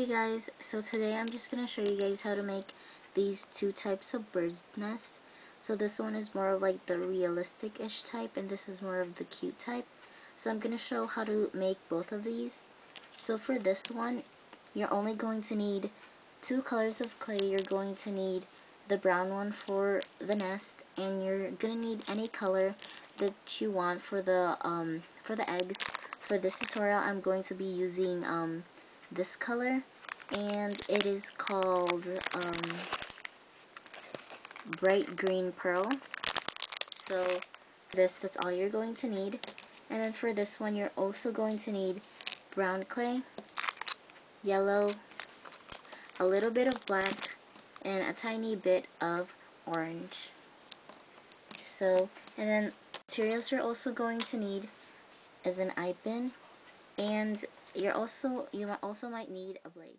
Hey guys, so today I'm just going to show you guys how to make these two types of bird's nest. So this one is more of like the realistic-ish type, and this is more of the cute type. So I'm going to show how to make both of these. So for this one, you're only going to need two colors of clay. You're going to need the brown one for the nest, and you're going to need any color that you want for the eggs. For this tutorial, I'm going to be using this color, and it is called bright green pearl. So that's all you're going to need. And then for this one, you're also going to need brown clay, yellow, a little bit of black, and a tiny bit of orange. So, and then materials you're also going to need is an eye pin, and you also might need a blade.